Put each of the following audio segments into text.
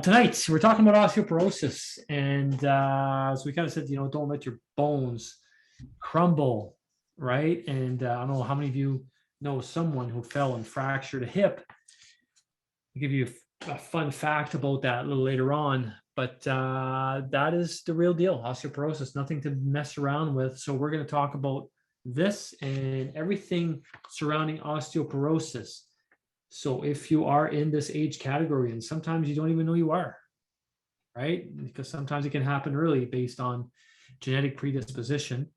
Tonight we're talking about osteoporosis, and as we kind of said, don't let your bones crumble, right? And I don't know how many of you know someone who fell and fractured a hip. I'll give you a fun fact about that a little later on, but that is the real deal, osteoporosis, nothing to mess around with. So we're going to talk about this and everything surrounding osteoporosis. So if you are in this age category, and sometimes you don't even know you are, right? Because sometimes it can happen early based on genetic predisposition.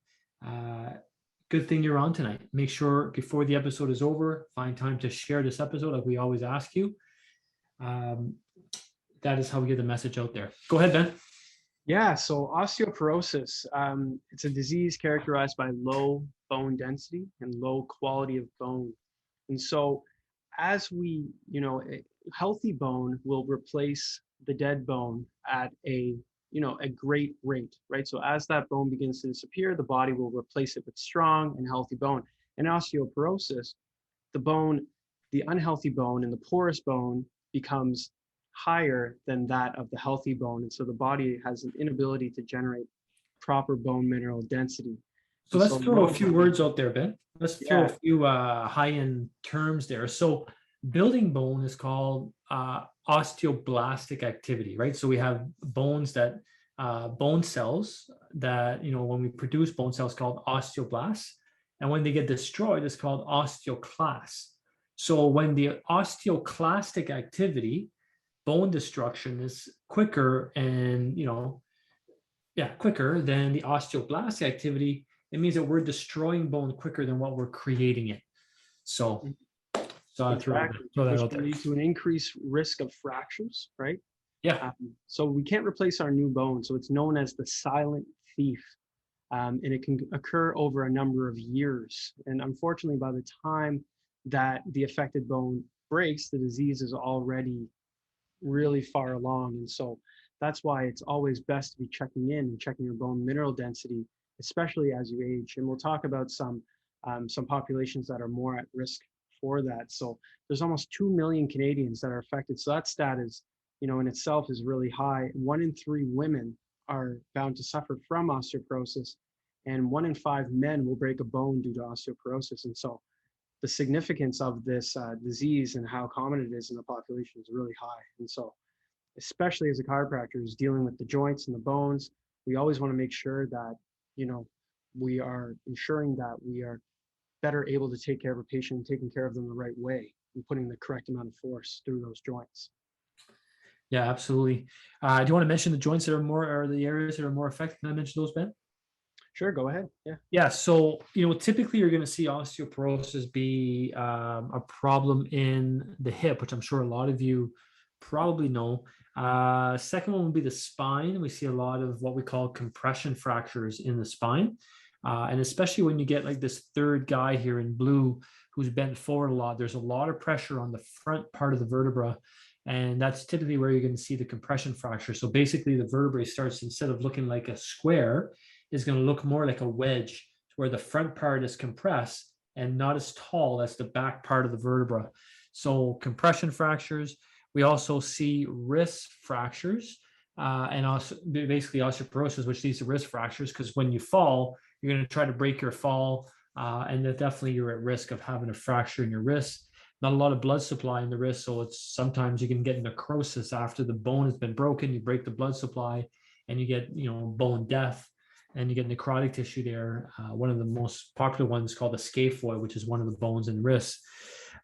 Good thing you're on tonight. Make sure before the episode is over, find time to share this episode like we always ask you. That is how we get the message out there. Go ahead, Ben. Yeah, so osteoporosis, it's a disease characterized by low bone density and low quality of bone. And so as we, a healthy bone will replace the dead bone at a great rate, right? So as that bone begins to disappear, the body will replace it with strong and healthy bone. In osteoporosis, the unhealthy bone and the porous bone becomes higher than that of the healthy bone. And so the body has an inability to generate proper bone mineral density. So let's throw a few words out there, Ben. Let's throw a few high-end terms there. So building bone is called osteoblastic activity, right? So we have bones that, bone cells that, when we produce bone cells called osteoblasts, and when they get destroyed, it's called osteoclasts. So when the osteoclastic activity, bone destruction is quicker and, quicker than the osteoblastic activity, it means that we're destroying bone quicker than what we're creating it. So I throw that out there. Lead to an increased risk of fractures, right? Yeah. So we can't replace our new bone. So it's known as the silent thief. And it can occur over a number of years. And unfortunately, by the time that the affected bone breaks, the disease is already really far along. And so that's why it's always best to be checking in and checking your bone mineral density, especially as you age. And we'll talk about some populations that are more at risk for that. So there's almost 2 million Canadians that are affected. So that stat is, in itself is really high. 1 in 3 women are bound to suffer from osteoporosis, and 1 in 5 men will break a bone due to osteoporosis. And so the significance of this disease and how common it is in the population is really high. And so, especially as a chiropractor who's dealing with the joints and the bones, we always want to make sure that, we are ensuring that we are better able to take care of a patient, taking care of them the right way, and putting the correct amount of force through those joints. Yeah, absolutely. Do you want to mention the joints that are or the areas that are more affected? Can I mention those, Ben? Sure, go ahead. Yeah. Yeah. So, typically you're going to see osteoporosis be a problem in the hip, which I'm sure a lot of you probably know. Second one would be the spine. We see a lot of what we call compression fractures in the spine. And especially when you get like this third guy here in blue who's bent forward a lot, there's a lot of pressure on the front part of the vertebra. And that's typically where you're going to see the compression fracture. So basically the vertebrae starts, instead of looking like a square, is going to look more like a wedge, where the front part is compressed and not as tall as the back part of the vertebra. So compression fractures. We also see wrist fractures and also basically osteoporosis, which leads to wrist fractures, because when you fall, you're going to try to break your fall, and then definitely you're at risk of having a fracture in your wrist. Not a lot of blood supply in the wrist, so it's sometimes you can get necrosis after the bone has been broken. You break the blood supply, and you get bone death, and you get necrotic tissue there. One of the most popular ones is called the scaphoid, which is one of the bones in the wrist.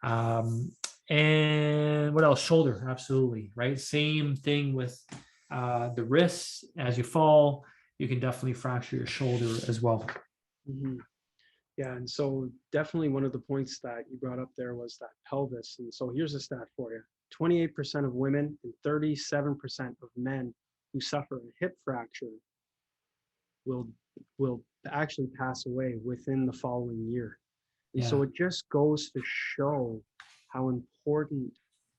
And what else? Shoulder, absolutely, right? Same thing with the wrists. As you fall, you can definitely fracture your shoulder as well. Mm-hmm. Yeah, and so definitely one of the points that you brought up there was that pelvis. And so here's a stat for you. 28% of women and 37% of men who suffer a hip fracture will actually pass away within the following year. And so it just goes to show how important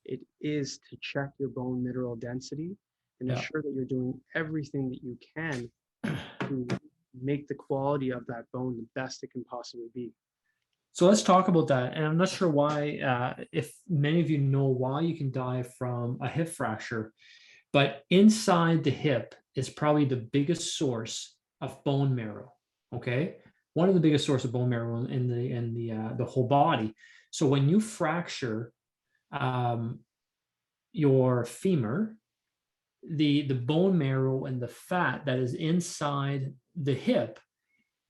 it is to check your bone mineral density and ensure that you're doing everything that you can to make the quality of that bone the best it can possibly be. So let's talk about that. And I'm not sure why, if many of you know why you can die from a hip fracture. But inside the hip is probably the biggest source of bone marrow. Okay, one of the biggest source of bone marrow in the whole body. So when you fracture um, your femur, the bone marrow and the fat that is inside the hip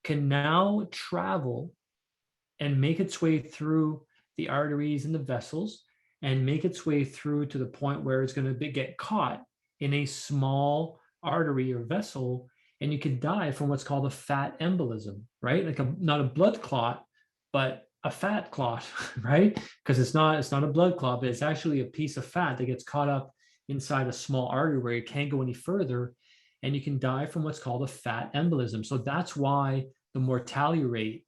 can now travel and make its way through the arteries and the vessels and make its way through to the point where it's going to get caught in a small artery or vessel, and you could die from what's called a fat embolism, right? Like not a blood clot, but a fat clot, right? Because it's not a blood clot, but it's actually a piece of fat that gets caught up inside a small artery where it can't go any further, and you can die from what's called a fat embolism. So that's why the mortality rate,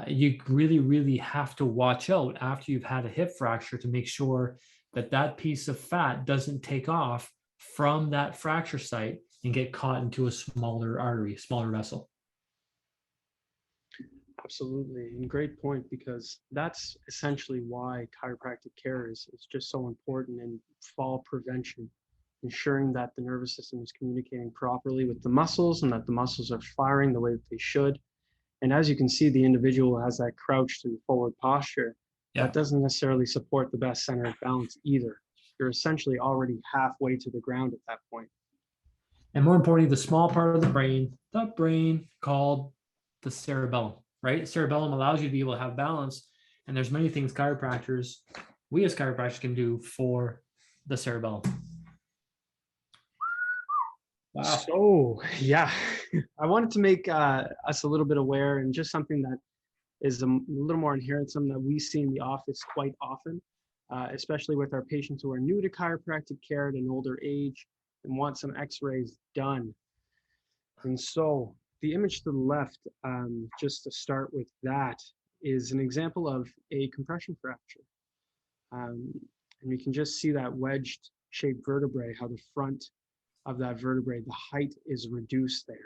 you really, really have to watch out after you've had a hip fracture to make sure that that piece of fat doesn't take off from that fracture site and get caught into a smaller artery, smaller vessel. Absolutely, and great point, because that's essentially why chiropractic care is just so important in fall prevention, ensuring that the nervous system is communicating properly with the muscles and that the muscles are firing the way that they should. And as you can see, the individual has that crouched and forward posture. Yeah. That doesn't necessarily support the best center of balance either. You're essentially already halfway to the ground at that point. And more importantly, the small part of the brain called the cerebellum, right? Cerebellum allows you to be able to have balance. And there's many things we as chiropractors can do for the cerebellum. Wow. So, yeah, I wanted to make us a little bit aware, and just something that is a little more inherent, something that we see in the office quite often, especially with our patients who are new to chiropractic care at an older age and want some x-rays done. And so the image to the left, just to start with that, is an example of a compression fracture. And you can just see that wedged shaped vertebrae, how the front of that vertebrae, the height is reduced there.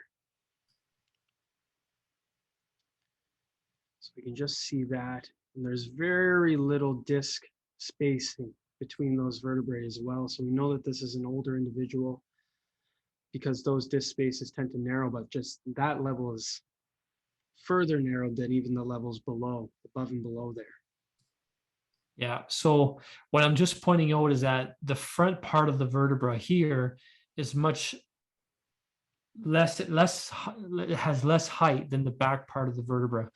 So we can just see that, and there's very little disc spacing between those vertebrae as well. So we know that this is an older individual because those disc spaces tend to narrow, but just that level is further narrowed than even the levels below, above and below there. Yeah. So what I'm just pointing out is that the front part of the vertebra here is much less, it has less height than the back part of the vertebra.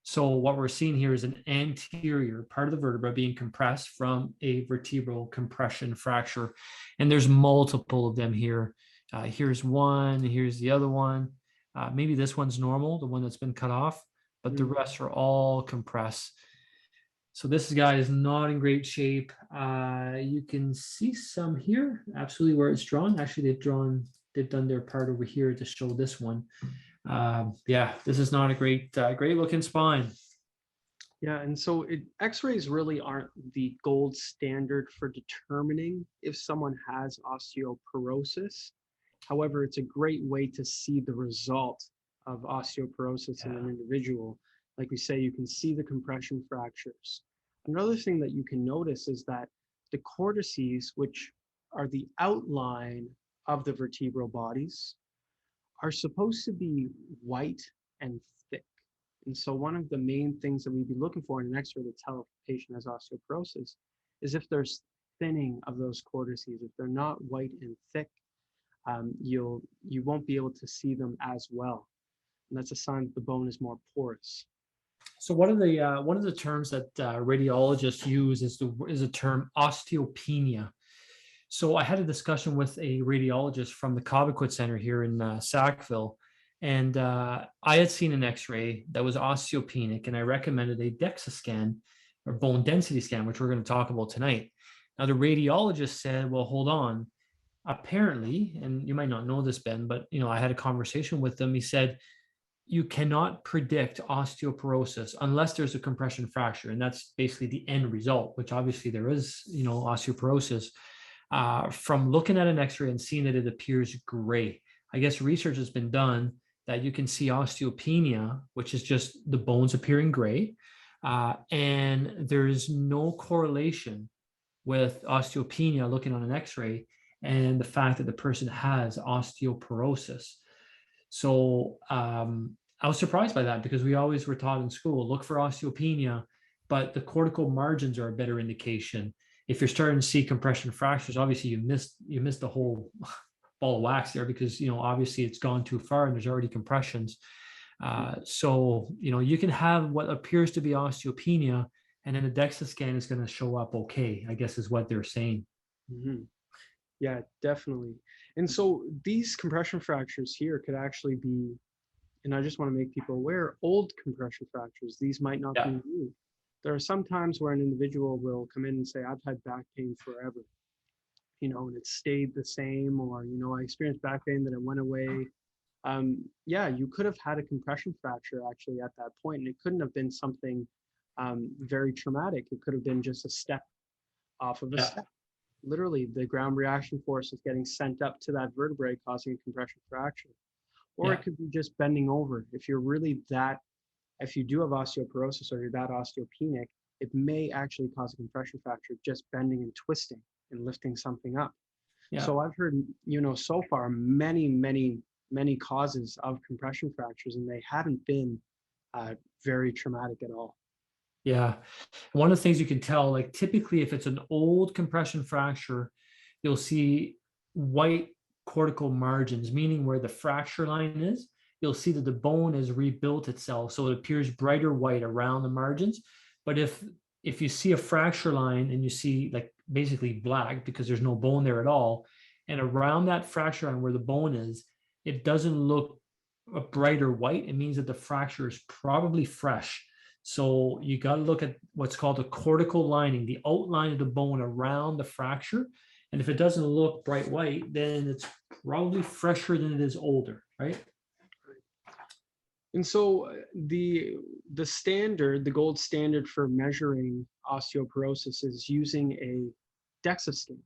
So what we're seeing here is an anterior part of the vertebra being compressed from a vertebral compression fracture. And there's multiple of them here. Here's one, here's the other one. Maybe this one's normal, the one that's been cut off, but the rest are all compressed. So this guy is not in great shape. You can see some here, absolutely where it's drawn. Actually, they've done their part over here to show this one. Yeah, this is not a great looking spine. Yeah, and so x-rays really aren't the gold standard for determining if someone has osteoporosis. However, it's a great way to see the result of osteoporosis in an individual. Like we say, you can see the compression fractures. Another thing that you can notice is that the cortices, which are the outline of the vertebral bodies, are supposed to be white and thick. And so one of the main things that we'd be looking for in an x-ray to tell if a patient has osteoporosis is if there's thinning of those cortices. If they're not white and thick, you won't be able to see them as well. And that's a sign that the bone is more porous. So one of the terms that radiologists use is the term osteopenia. So I had a discussion with a radiologist from the Cobequid Center here in Sackville, and I had seen an X-ray that was osteopenic, and I recommended a DEXA scan or bone density scan, which we're going to talk about tonight. Now the radiologist said, "Well, hold on. Apparently, and you might not know this, Ben, but I had a conversation with them. He said, you cannot predict osteoporosis unless there's a compression fracture, and that's basically the end result, which obviously there is, osteoporosis. From looking at an X-ray and seeing that it appears gray, I guess research has been done that you can see osteopenia, which is just the bones appearing gray, and there's no correlation with osteopenia looking on an X-ray and the fact that the person has osteoporosis. So I was surprised by that because we always were taught in school, look for osteopenia, but the cortical margins are a better indication. If you're starting to see compression fractures, obviously you missed the whole ball of wax there because obviously it's gone too far and there's already compressions. So you can have what appears to be osteopenia, and then a DEXA scan is going to show up okay, I guess is what they're saying. Mm-hmm. Yeah, definitely. And so these compression fractures here could actually be, and I just want to make people aware, old compression fractures. These might not be Yeah. new. There are some times where an individual will come in and say, I've had back pain forever, and it stayed the same, or, I experienced back pain that it went away. Yeah, you could have had a compression fracture actually at that point, and it couldn't have been something very traumatic. It could have been just a step off of a Yeah. step. Literally, the ground reaction force is getting sent up to that vertebrae, causing a compression fracture. Or Yeah. it could be just bending over. If you do have osteoporosis or you're that osteopenic, it may actually cause a compression fracture, just bending and twisting and lifting something up. Yeah. So I've heard, so far many, many, many causes of compression fractures, and they haven't been very traumatic at all. Yeah. One of the things you can tell, like typically if it's an old compression fracture, you'll see white cortical margins, meaning where the fracture line is, you'll see that the bone has rebuilt itself. So it appears brighter white around the margins. But if you see a fracture line and you see like basically black because there's no bone there at all, and around that fracture line where the bone is, it doesn't look a brighter white, it means that the fracture is probably fresh. So you got to look at what's called the cortical lining, the outline of the bone around the fracture. And if it doesn't look bright white, then it's probably fresher than it is older, right? And so the gold standard for measuring osteoporosis is using a DEXA scan,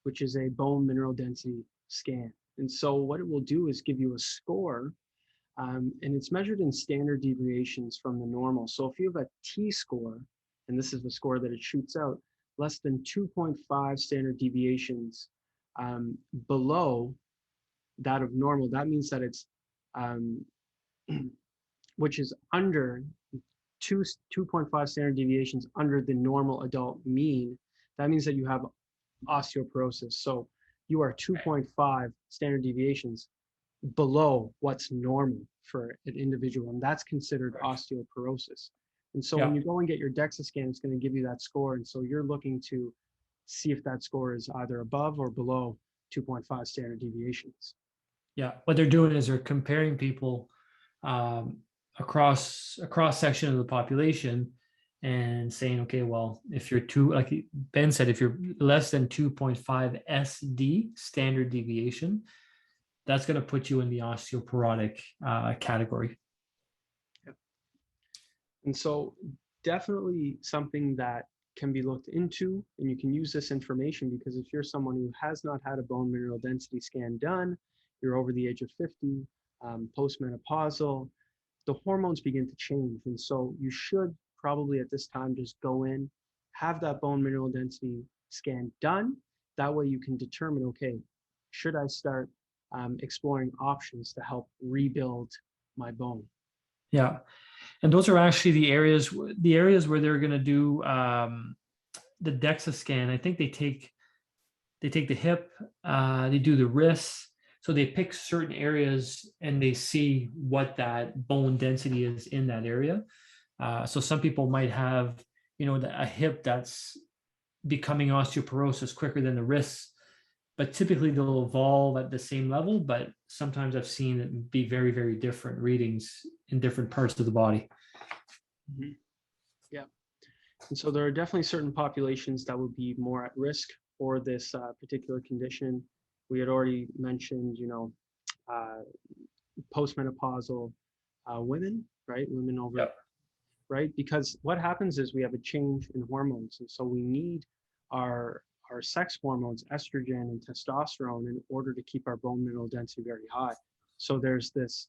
which is a bone mineral density scan. And so what it will do is give you a score, and it's measured in standard deviations from the normal. So if you have a T-score, and this is the score that it shoots out, less than 2.5 standard deviations below that of normal, that means that it's, which is under 2.5 standard deviations under the normal adult mean, that means that you have osteoporosis. So you are 2.5 standard deviations below what's normal for an individual, and that's considered osteoporosis. And so when you go and get your DEXA scan, it's going to give you that score, and so you're looking to see if that score is either above or below 2.5 standard deviations. Yeah, what they're doing is they're comparing people across a cross section of the population and saying, okay, well, if you're like Ben said, if you're less than 2.5 SD standard deviation, that's going to put you in the osteoporotic category. And so definitely something that can be looked into, and you can use this information because if you're someone who has not had a bone mineral density scan done, you're over the age of 50, postmenopausal, the hormones begin to change. And so you should probably at this time just go in, have that bone mineral density scan done. That way you can determine, okay, should I start exploring options to help rebuild my bone? Yeah. And those are actually the areas where they're going to do the DEXA scan. I think they take the hip, they do the wrists. So they pick certain areas and they see what that bone density is in that area. So some people might have, a hip that's becoming osteoporosis quicker than the wrists, but typically they'll evolve at the same level. But sometimes I've seen it be very, very different readings in different parts of the body. Mm-hmm. Yeah. And so there are definitely certain populations that would be more at risk for this particular condition. We had already mentioned, postmenopausal women, right? Women over, right? Because what happens is we have a change in hormones. And so we need our sex hormones, estrogen and testosterone, in order to keep our bone mineral density very high. So there's this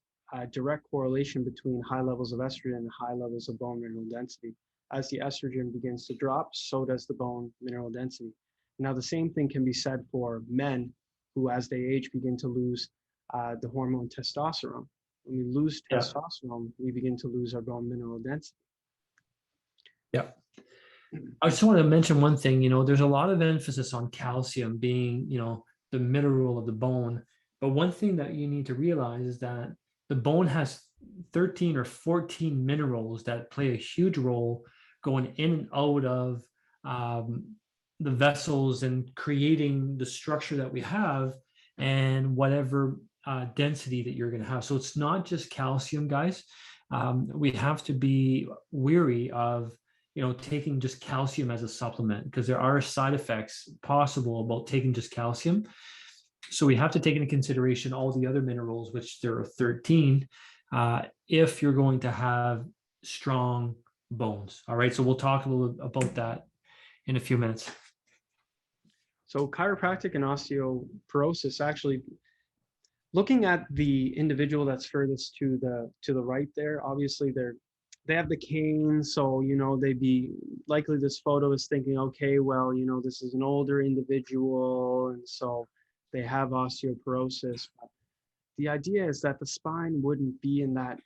direct correlation between high levels of estrogen and high levels of bone mineral density. As the estrogen begins to drop, so does the bone mineral density. Now, the same thing can be said for men who, as they age, begin to lose the hormone testosterone. When we lose Yeah. testosterone, we begin to lose our bone mineral density. Yeah. I just want to mention one thing, there's a lot of emphasis on calcium being, the mineral of the bone. But one thing that you need to realize is that the bone has 13 or 14 minerals that play a huge role going in and out of um, the vessels and creating the structure that we have and whatever density that you're going to have. So it's not just calcium, guys. We have to be weary of taking just calcium as a supplement because there are side effects possible about taking just calcium. So we have to take into consideration all the other minerals, which there are 13, if you're going to have strong bones. All right. So we'll talk a little about that in a few minutes. So chiropractic and osteoporosis, actually looking at the individual that's furthest to the right there, obviously they have the cane, so they'd be likely, this photo is thinking, okay, well, this is an older individual, and so they have osteoporosis. But the idea is that the spine wouldn't be in that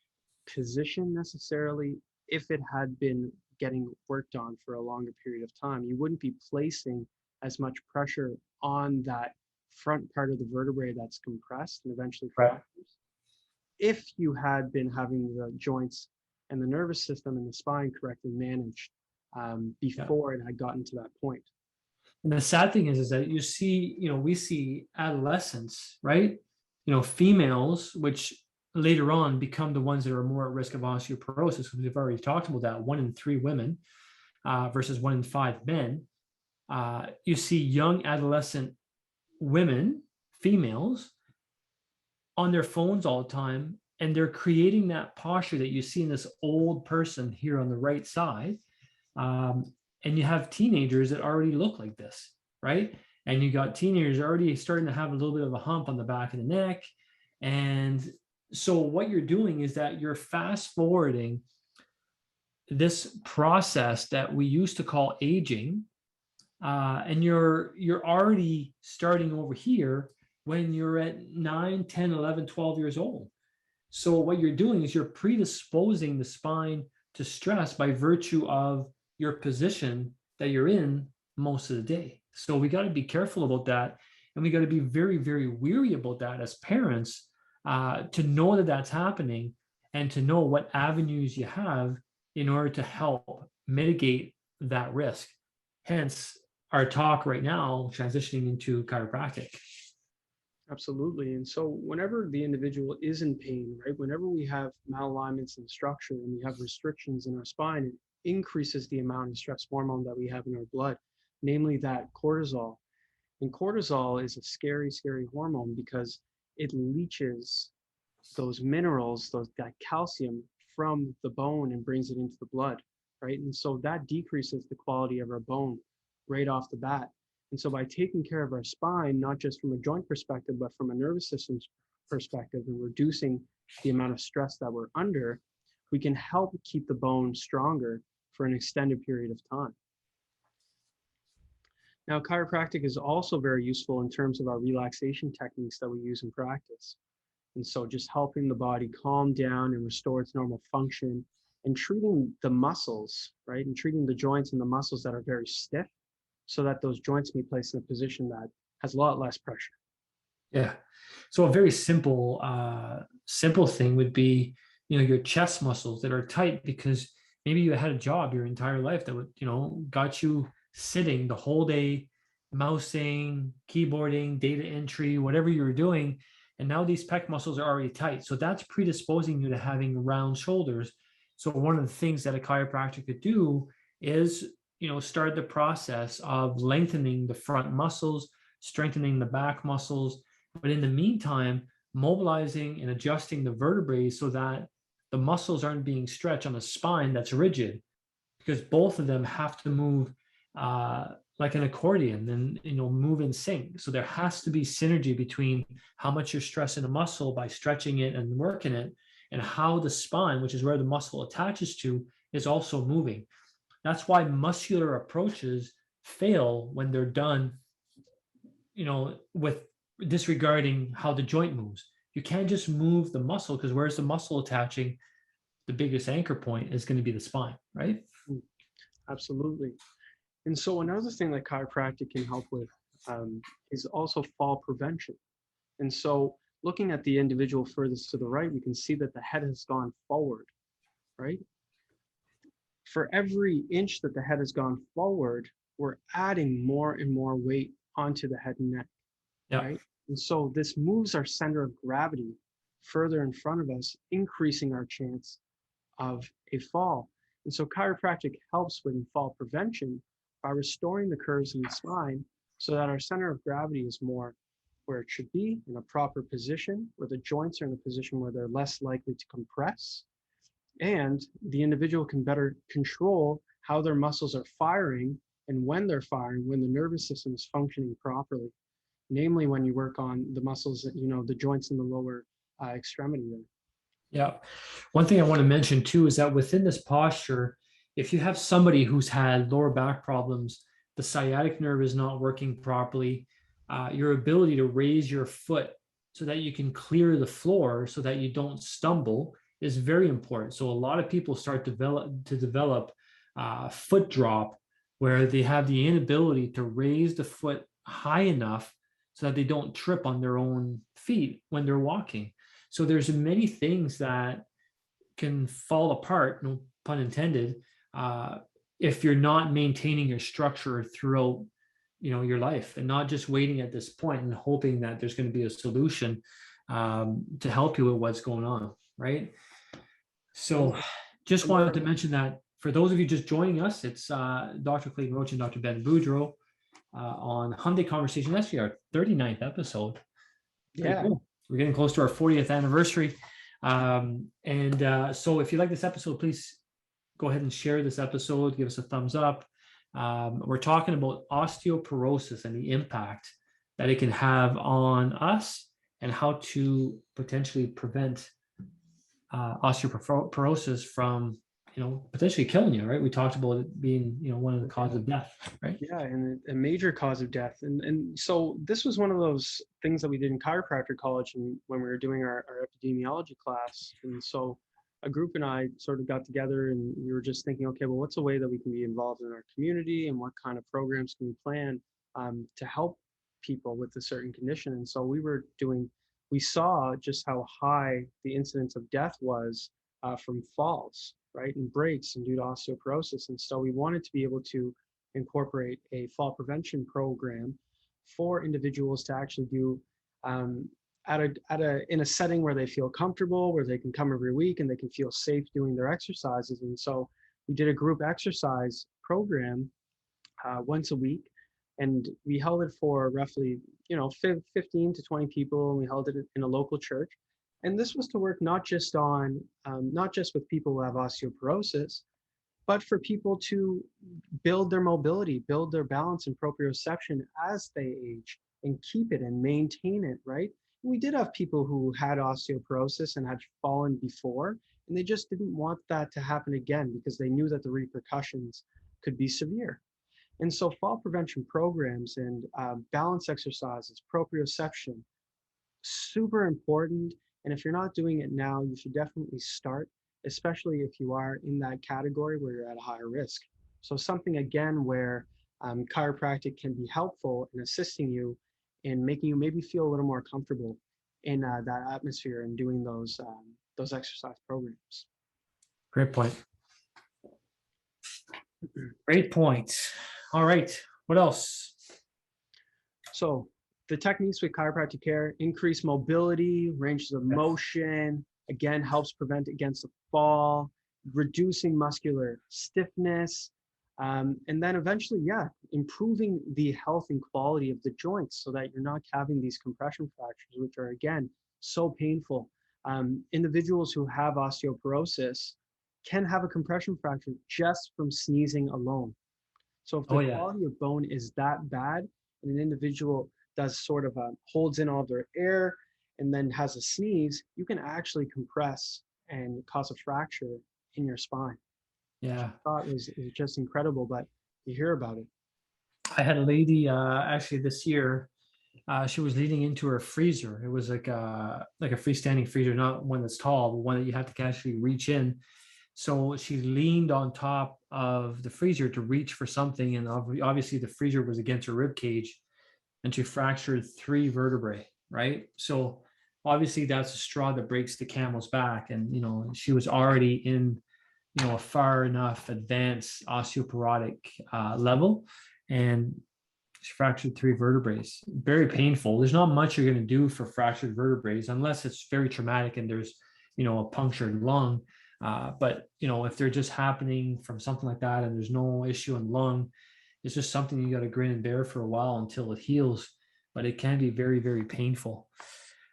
position necessarily if it had been getting worked on for a longer period of time. You wouldn't be placing as much pressure on that front part of the vertebrae that's compressed and eventually fractures if you had been having the joints and the nervous system and the spine correctly managed before it had gotten to that point. And the sad thing is that we see adolescents, right? Females, which later on become the ones that are more at risk of osteoporosis, because we've already talked about that, 1 in 3 women versus 1 in 5 men. You see young adolescent women, females, on their phones all the time, and they're creating that posture that you see in this old person here on the right side. And you have teenagers that already look like this, right? And you got teenagers already starting to have a little bit of a hump on the back of the neck. And so what you're doing is that you're fast forwarding this process that we used to call aging. And you're already starting over here when you're at 9, 10, 11, 12 years old. So what you're doing is you're predisposing the spine to stress by virtue of your position that you're in most of the day. So we got to be careful about that. And we got to be very, very weary about that as parents, to know that that's happening and to know what avenues you have in order to help mitigate that risk. Hence our talk right now, transitioning into chiropractic. Absolutely. And so whenever the individual is in pain, right, whenever we have malalignments in structure and we have restrictions in our spine, it increases the amount of stress hormone that we have in our blood, namely that cortisol. And cortisol is a scary, scary hormone because it leaches those minerals, that calcium from the bone and brings it into the blood, right? And so that decreases the quality of our bone right off the bat. And so by taking care of our spine, not just from a joint perspective, but from a nervous system perspective, and reducing the amount of stress that we're under, we can help keep the bone stronger for an extended period of time. Now, chiropractic is also very useful in terms of our relaxation techniques that we use in practice. And so just helping the body calm down and restore its normal function, and treating the muscles, right? And treating the joints and the muscles that are very stiff, so that those joints be placed in a position that has a lot less pressure. Yeah. So a very simple thing would be, your chest muscles that are tight because maybe you had a job your entire life that would, got you sitting the whole day, mousing, keyboarding, data entry, whatever you were doing. And now these pec muscles are already tight. So that's predisposing you to having round shoulders. So one of the things that a chiropractor could do is, start the process of lengthening the front muscles, strengthening the back muscles. But in the meantime, mobilizing and adjusting the vertebrae so that the muscles aren't being stretched on a spine that's rigid, because both of them have to move like an accordion and move in sync. So there has to be synergy between how much you're stressing a muscle by stretching it and working it, and how the spine, which is where the muscle attaches to, is also moving. That's why muscular approaches fail when they're done, with disregarding how the joint moves. You can't just move the muscle, because where's the muscle attaching? The biggest anchor point is going to be the spine, right? Absolutely. And so another thing that chiropractic can help with is also fall prevention. And so looking at the individual furthest to the right, we can see that the head has gone forward, right? For every inch that the head has gone forward, we're adding more and more weight onto the head and neck, Yeah. right? And so this moves our center of gravity further in front of us, increasing our chance of a fall. And so chiropractic helps with fall prevention by restoring the curves in the spine so that our center of gravity is more where it should be, in a proper position, where the joints are in a position where they're less likely to compress, and the individual can better control how their muscles are firing and when they're firing, when the nervous system is functioning properly, namely when you work on the muscles, the joints in the lower extremity there. Yeah. One thing I want to mention too is that within this posture, if you have somebody who's had lower back problems, the sciatic nerve is not working properly, your ability to raise your foot so that you can clear the floor so that you don't stumble is very important. So a lot of people start to develop foot drop, where they have the inability to raise the foot high enough so that they don't trip on their own feet when they're walking. So there's many things that can fall apart, no pun intended, if you're not maintaining your structure throughout, your life, and not just waiting at this point and hoping that there's going to be a solution to help you with what's going on, right? So just wanted to mention that for those of you just joining us, it's Dr. Clayton Roach and Dr. Ben Boudreau on Hyundai Conversation. Actually, our 39th episode. Yeah. Cool. We're getting close to our 40th anniversary. So if you like this episode, please go ahead and share this episode. Give us a thumbs up. We're talking about osteoporosis and the impact that it can have on us and how to potentially prevent osteoporosis from, potentially killing you, right? We talked about it being, one of the causes of death, right? Yeah, and a major cause of death. And so this was one of those things that we did in chiropractic college and when we were doing our epidemiology class. And so a group and I sort of got together and we were just thinking, okay, well, what's a way that we can be involved in our community and what kind of programs can we plan to help people with a certain condition? And so we saw just how high the incidence of death was from falls, right, and breaks and due to osteoporosis. And so we wanted to be able to incorporate a fall prevention program for individuals to actually do in a setting where they feel comfortable, where they can come every week and they can feel safe doing their exercises. And so we did a group exercise program once a week, and we held it for roughly 15 to 20 people, and we held it in a local church. And this was to work not just with people who have osteoporosis, but for people to build their mobility, build their balance and proprioception as they age and keep it and maintain it, right? And we did have people who had osteoporosis and had fallen before, and they just didn't want that to happen again because they knew that the repercussions could be severe. And so fall prevention programs and balance exercises, proprioception, super important. And if you're not doing it now, you should definitely start, especially if you are in that category where you're at a higher risk. So something again where chiropractic can be helpful in assisting you in making you maybe feel a little more comfortable in that atmosphere and doing those exercise programs. Great point. Great point. All right. What else? So the techniques with chiropractic care: increase mobility, ranges of motion, again, helps prevent against a fall, reducing muscular stiffness, and then eventually, improving the health and quality of the joints so that you're not having these compression fractures, which are, again, so painful. Individuals who have osteoporosis can have a compression fracture just from sneezing alone. So if the quality of bone is that bad, and an individual does sort of holds in all their air and then has a sneeze, you can actually compress and cause a fracture in your spine. Yeah. Which I thought was just incredible, but you hear about it. I had a lady actually this year. She was leaning into her freezer. It was like a freestanding freezer, not one that's tall, but one that you have to actually reach in. So she leaned on top of the freezer to reach for something, and obviously the freezer was against her rib cage, and she fractured three vertebrae. Right. So obviously that's a straw that breaks the camel's back, and she was already in a far enough advanced osteoporotic level, and she fractured three vertebrae. Very painful. There's not much you're going to do for fractured vertebrae unless it's very traumatic and there's a punctured lung. But if they're just happening from something like that and there's no issue in lung, it's just something you got to grin and bear for a while until it heals. But it can be very, very painful.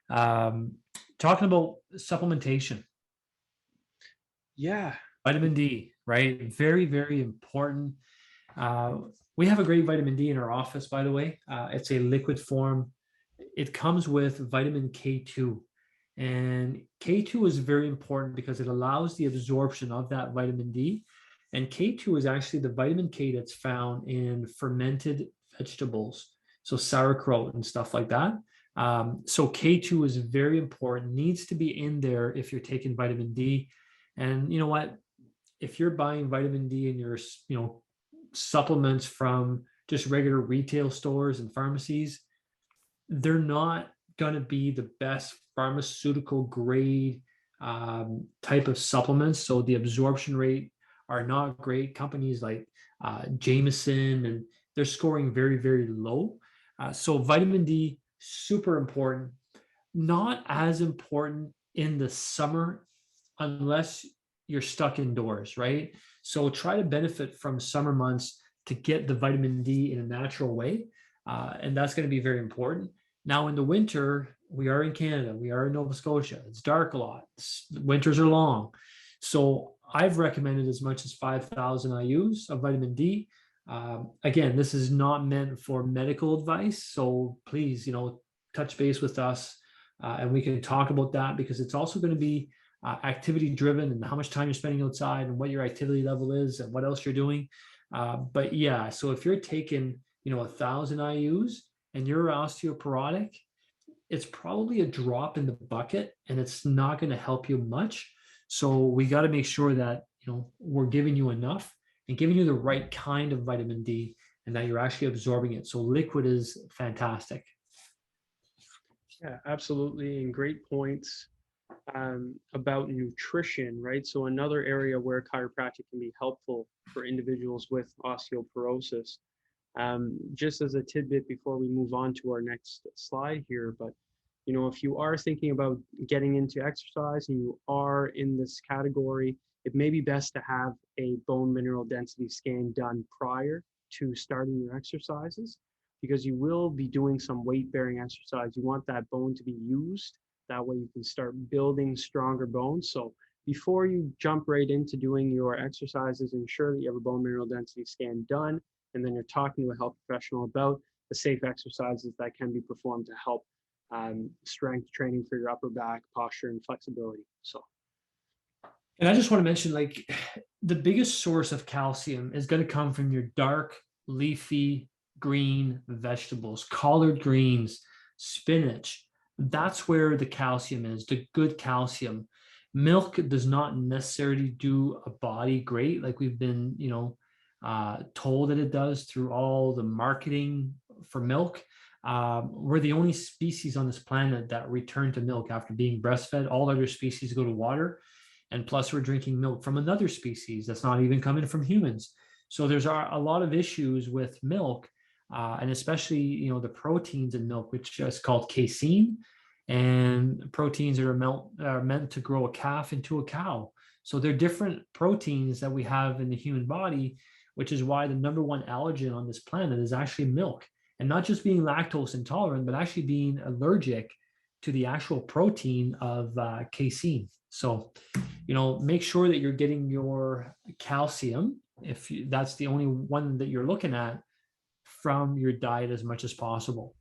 Um, Talking about supplementation. Yeah. Vitamin D, right? Very, very important. We have a great vitamin D in our office, by the way. It's a liquid form. It comes with vitamin K2. And K2 is very important because it allows the absorption of that vitamin D. And K2 is actually the vitamin K that's found in fermented vegetables, so sauerkraut and stuff like that. So K2 is very important, needs to be in there if you're taking vitamin D. And you know what? If you're buying vitamin D in your, supplements from just regular retail stores and pharmacies, they're not going to be the best pharmaceutical grade type of supplements. So the absorption rate are not great. Companies like Jameson, and they're scoring very, very low. So vitamin D, super important. Not as important in the summer unless you're stuck indoors, right? So try to benefit from summer months to get the vitamin D in a natural way. And that's going to be very important. Now, in the winter, we are in Canada, we are in Nova Scotia. It's dark a lot. Winters are long. So I've recommended as much as 5,000 IUs of vitamin D. Again, this is not meant for medical advice. So please, touch base with us and we can talk about that, because it's also going to be activity driven and how much time you're spending outside and what your activity level is and what else you're doing. But yeah, so if you're taking 1,000 IUs and you're osteoporotic, it's probably a drop in the bucket and it's not going to help you much. So we got to make sure that we're giving you enough and giving you the right kind of vitamin D, and that you're actually absorbing it. So liquid is fantastic. Yeah, absolutely. And great points about nutrition, right? So another area where chiropractic can be helpful for individuals with osteoporosis. Just as a tidbit before we move on to our next slide here, but if you are thinking about getting into exercise and you are in this category, it may be best to have a bone mineral density scan done prior to starting your exercises, because you will be doing some weight bearing exercise. You want that bone to be used. That way you can start building stronger bones. So before you jump right into doing your exercises, ensure that you have a bone mineral density scan done, and then you're talking to a health professional about the safe exercises that can be performed to help strength training for your upper back, posture, and flexibility. So, and I just want to mention, like, the biggest source of calcium is going to come from your dark, leafy, green vegetables, collard greens, spinach. That's where the calcium is, the good calcium. Milk does not necessarily do a body great, like we've been, told that it does through all the marketing for milk. We're the only species on this planet that return to milk after being breastfed. All other species go to water. And plus, we're drinking milk from another species that's not even coming from humans. So there's a lot of issues with milk, and especially the proteins in milk, which is called casein, and proteins that are meant to grow a calf into a cow. So they're different proteins that we have in the human body, which is why the number one allergen on this planet is actually milk, and not just being lactose intolerant, but actually being allergic to the actual protein of casein. So make sure that you're getting your calcium, if that's the only one that you're looking at, from your diet as much as possible.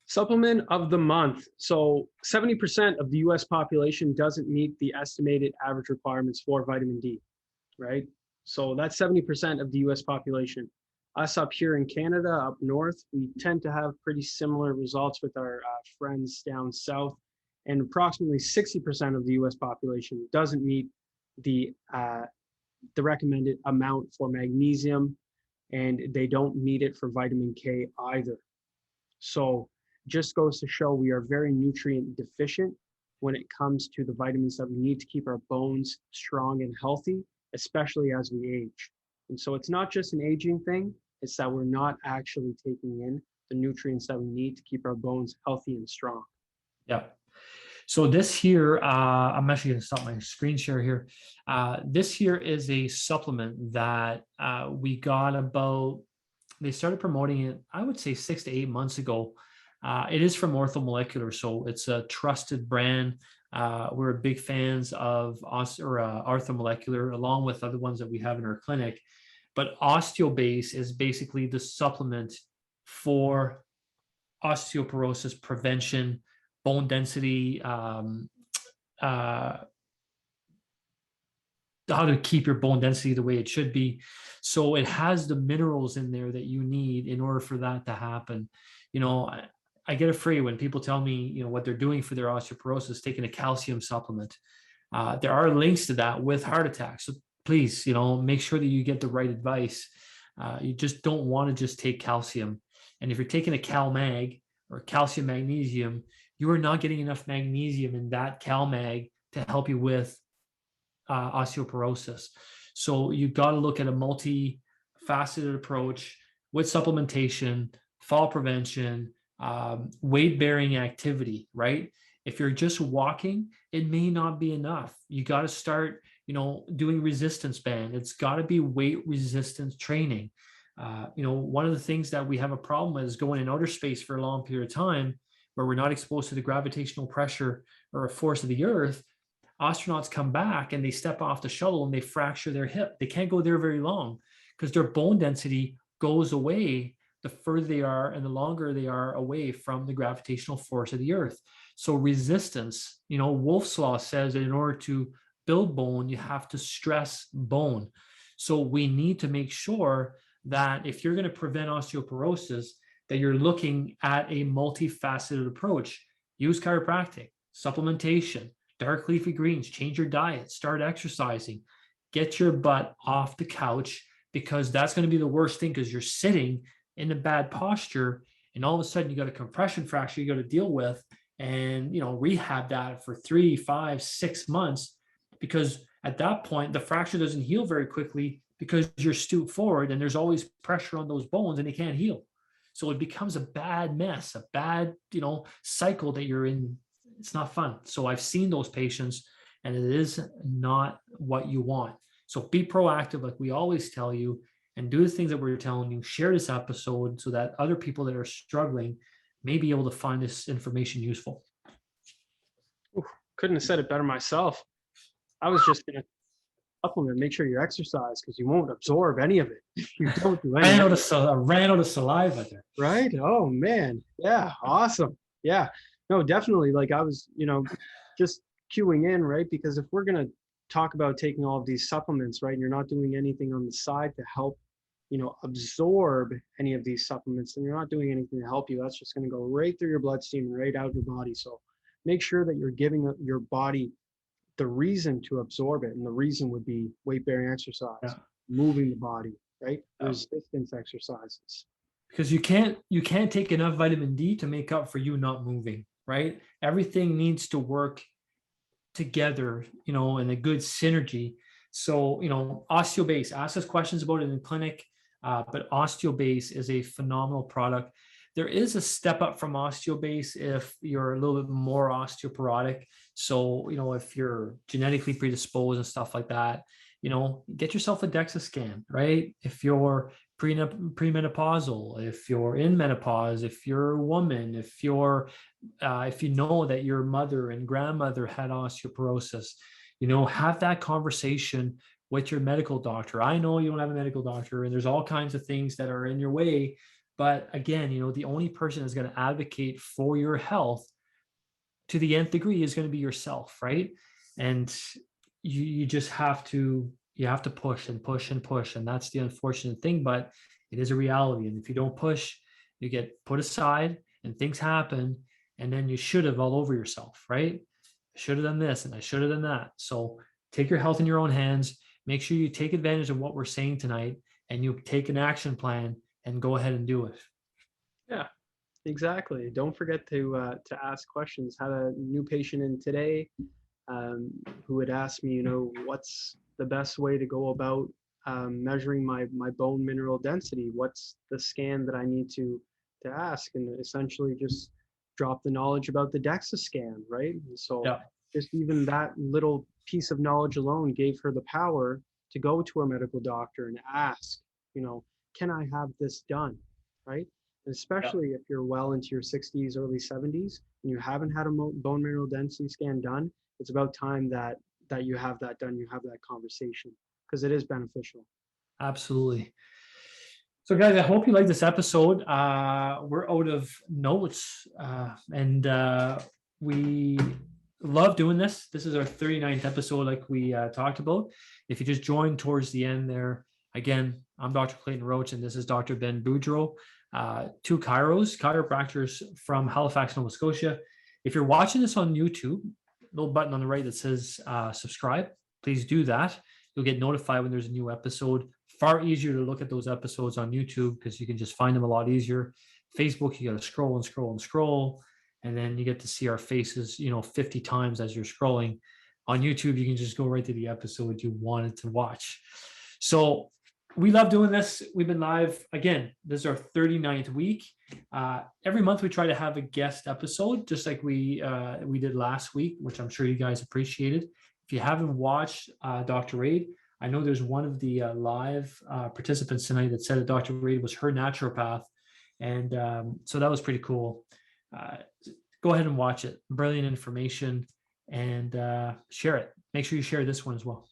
supplement of the month. So 70% of the US population doesn't meet the estimated average requirements for vitamin D, right? So that's 70% of the US population. Us up here in Canada, up north, we tend to have pretty similar results with our friends down south. And approximately 60% of the US population doesn't meet the recommended amount for magnesium, and they don't meet it for vitamin K either. So just goes to show we are very nutrient deficient when it comes to the vitamins that we need to keep our bones strong and healthy, especially as we age. And so it's not just an aging thing, it's that we're not actually taking in the nutrients that we need to keep our bones healthy and strong. Yeah. So this here, I'm actually going to stop my screen share here. This here is a supplement that we got about, they started promoting it, I would say 6 to 8 months ago. It is from Orthomolecular, so it's a trusted brand. We're big fans of Orthomolecular, along with other ones that we have in our clinic. But OsteoBase is basically the supplement for osteoporosis prevention, bone density, how to keep your bone density the way it should be. So it has the minerals in there that you need in order for that to happen. You know, I get afraid when people tell me, you know, what they're doing for their osteoporosis, taking a calcium supplement. There are links to that with heart attacks. So please, you know, make sure that you get the right advice. You just don't want to just take calcium. And if you're taking a CalMag or calcium magnesium, you are not getting enough magnesium in that CalMag to help you with osteoporosis. So you've got to look at a multifaceted approach with supplementation, fall prevention, weight-bearing activity, right? If you're just walking, it may not be enough. You got to start, you know, doing resistance band. It's got to be weight resistance training. You know, one of the things that we have a problem with is going in outer space for a long period of time where we're not exposed to the gravitational pressure or a force of the earth. Astronauts come back and they step off the shuttle and they fracture their hip. They can't go there very long because their bone density goes away the further they are and the longer they are away from the gravitational force of the earth. So resistance, you know, Wolff's Law says that in order to build bone, you have to stress bone. So we need to make sure that if you're going to prevent osteoporosis, that you're looking at a multifaceted approach. Use chiropractic, supplementation, dark leafy greens, change your diet, start exercising, get your butt off the couch, because that's going to be the worst thing, because you're sitting in a bad posture and all of a sudden you got a compression fracture you got to deal with, and you know, rehab that for 3, 5, 6 months, because at that point the fracture doesn't heal very quickly because you're stooped forward and there's always pressure on those bones and they can't heal. So it becomes a bad mess, a bad, you know, cycle that you're in. It's not fun. So I've seen those patients and it is not what you want. So be proactive, like we always tell you, and do the things that we're telling you. Share this episode so that other people that are struggling may be able to find this information useful. Ooh, couldn't have said it better myself. I was just going to supplement, make sure you exercise, because you won't absorb any of it if you don't do anything. Ran out of saliva there. Right? Oh, man. Yeah. Awesome. Yeah. No, definitely. Like I was, you know, just queuing in, right? Because if we're going to talk about taking all of these supplements, right, and you're not doing anything on the side to help, you know, absorb any of these supplements, then you're not doing anything to help you. That's just going to go right through your bloodstream, right out of your body. So make sure that you're giving your body the reason to absorb it. And the reason would be weight-bearing exercise, moving the body, right? Resistance exercises. Because you can't take enough vitamin D to make up for you not moving, right? Everything needs to work together, you know, in a good synergy. So, you know, OsteoBase, ask us questions about it in clinic, but OsteoBase is a phenomenal product. There is a step up from OsteoBase if you're a little bit more osteoporotic. So, you know, if you're genetically predisposed and stuff like that, you know, get yourself a DEXA scan, right? If you're premenopausal, if you're in menopause, if you're a woman, if you know that your mother and grandmother had osteoporosis, you know, have that conversation with your medical doctor. I know you don't have a medical doctor and there's all kinds of things that are in your way. But again, you know, the only person that's going to advocate for your health to the nth degree is going to be yourself, right? And you just have to, you have to push and push and push. And that's the unfortunate thing, but it is a reality. And if you don't push, you get put aside and things happen. And then you should have all over yourself, right? I should have done this and I should have done that. So take your health in your own hands. Make sure you take advantage of what we're saying tonight and you take an action plan and go ahead and do it. Yeah, exactly. Don't forget to ask questions. Had a new patient in today who had asked me, what's the best way to go about measuring my bone mineral density? What's the scan that I need to ask? And essentially just drop the knowledge about the DEXA scan, right? And so just even that little piece of knowledge alone gave her the power to go to her medical doctor and ask, can I have this done, right? And especially if you're well into your 60s, early 70s, and you haven't had a bone mineral density scan done, it's about time that you have that done, you have that conversation, because it is beneficial. Absolutely. So guys, I hope you like this episode. We're out of notes and we love doing this. This is our 39th episode, like we talked about. If you just joined towards the end there, again, I'm Dr. Clayton Roach, and this is Dr. Ben Boudreau, two chiropractors from Halifax, Nova Scotia. If you're watching this on YouTube, little button on the right that says subscribe, please do that. You'll get notified when there's a new episode. Far easier to look at those episodes on YouTube because you can just find them a lot easier. Facebook, you got to scroll and scroll and scroll, and then you get to see our faces, 50 times as you're scrolling. On YouTube, you can just go right to the episode you wanted to watch. So we love doing this. We've been live. Again, this is our 39th week. Every month we try to have a guest episode, just like we did last week, which I'm sure you guys appreciated. If you haven't watched Dr. Raid, I know there's one of the live participants tonight that said that Dr. Raid was her naturopath. And so that was pretty cool. Go ahead and watch it. Brilliant information, and share it. Make sure you share this one as well.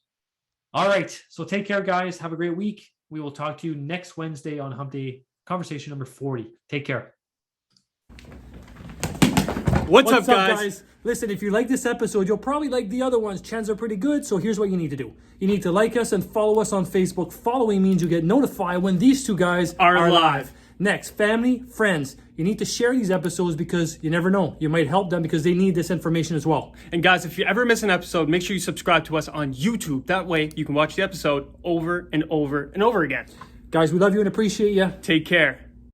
All right. So take care, guys. Have a great week. We will talk to you next Wednesday on Hump Day, conversation number 40. Take care. What's up, guys? Listen, if you like this episode, you'll probably like the other ones. Chances are pretty good, so here's what you need to do. You need to like us and follow us on Facebook. Following means you get notified when these two guys are live. Next, family, friends. You need to share these episodes because you never know. You might help them because they need this information as well. And guys, if you ever miss an episode, make sure you subscribe to us on YouTube. That way you can watch the episode over and over and over again. Guys, we love you and appreciate you. Take care.